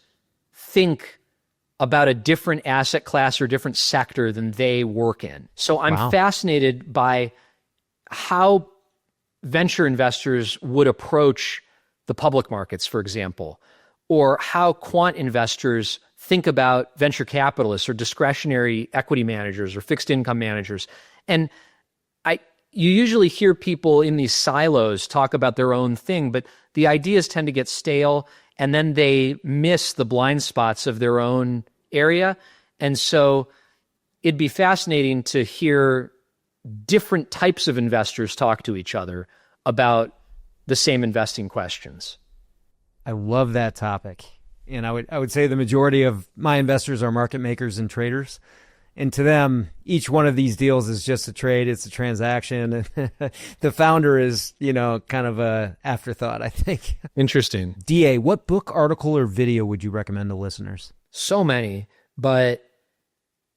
[SPEAKER 2] think about a different asset class or different sector than they work in. So I'm fascinated by how venture investors would approach the public markets, for example, or how quant investors think about venture capitalists or discretionary equity managers or fixed income managers. And you usually hear people in these silos talk about their own thing, but the ideas tend to get stale, and then they miss the blind spots of their own area. And so it'd be fascinating to hear different types of investors talk to each other about the same investing questions.
[SPEAKER 1] I love that topic. And I would say the majority of my investors are market makers and traders. And to them, each one of these deals is just a trade. It's a transaction. The founder is, kind of a afterthought, I think.
[SPEAKER 2] Interesting.
[SPEAKER 1] DA, what book, article, or video would you recommend to listeners?
[SPEAKER 2] So many, but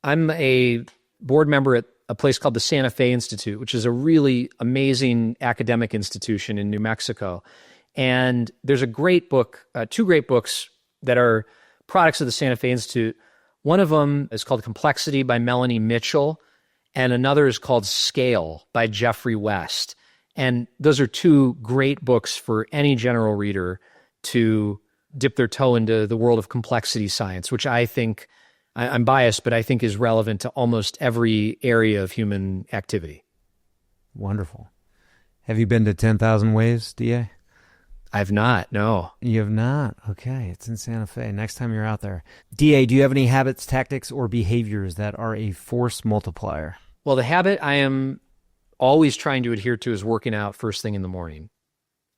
[SPEAKER 2] I'm a board member at a place called the Santa Fe Institute, which is a really amazing academic institution in New Mexico. And there's a great book, two great books that are products of the Santa Fe Institute. One of them is called Complexity by Melanie Mitchell, and another is called Scale by Jeffrey West. And those are two great books for any general reader to dip their toe into the world of complexity science, which I think, I'm biased, but I think is relevant to almost every area of human activity.
[SPEAKER 1] Wonderful. Have you been to 10,000 Waves, DA?
[SPEAKER 2] I've not, no.
[SPEAKER 1] You have not? Okay, it's in Santa Fe. Next time you're out there. DA, do you have any habits, tactics, or behaviors that are a force multiplier?
[SPEAKER 2] Well, the habit I am always trying to adhere to is working out first thing in the morning.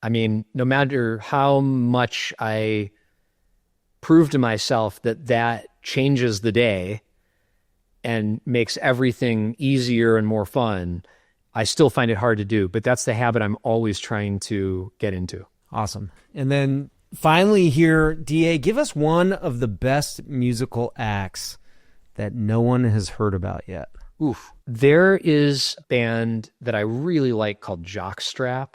[SPEAKER 2] I mean, no matter how much I prove to myself that changes the day and makes everything easier and more fun, I still find it hard to do. But that's the habit I'm always trying to get into.
[SPEAKER 1] Awesome. And then finally here, DA, give us one of the best musical acts that no one has heard about yet.
[SPEAKER 2] Oof. There is a band that I really like called Jockstrap.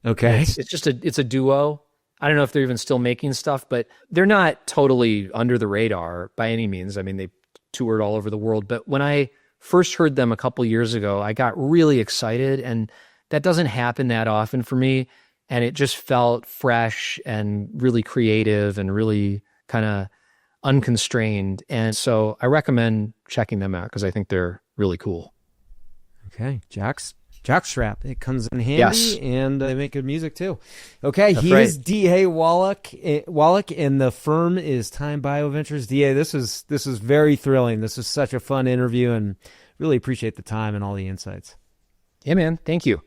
[SPEAKER 1] Okay.
[SPEAKER 2] It's a duo. I don't know if they're even still making stuff, but they're not totally under the radar by any means. I mean, they toured all over the world. But when I first heard them a couple years ago, I got really excited, and that doesn't happen that often for me. And it just felt fresh and really creative and really kind of unconstrained. And so I recommend checking them out because I think they're really cool.
[SPEAKER 1] Okay. Jockstrap. It comes in handy,
[SPEAKER 2] yes.
[SPEAKER 1] And they make good music too. Okay.
[SPEAKER 2] That's
[SPEAKER 1] He
[SPEAKER 2] right.
[SPEAKER 1] is D.A. Wallach, and the firm is Time BioVentures. D.A., this is very thrilling. This is such a fun interview, and really appreciate the time and all the insights.
[SPEAKER 2] Yeah, man. Thank you.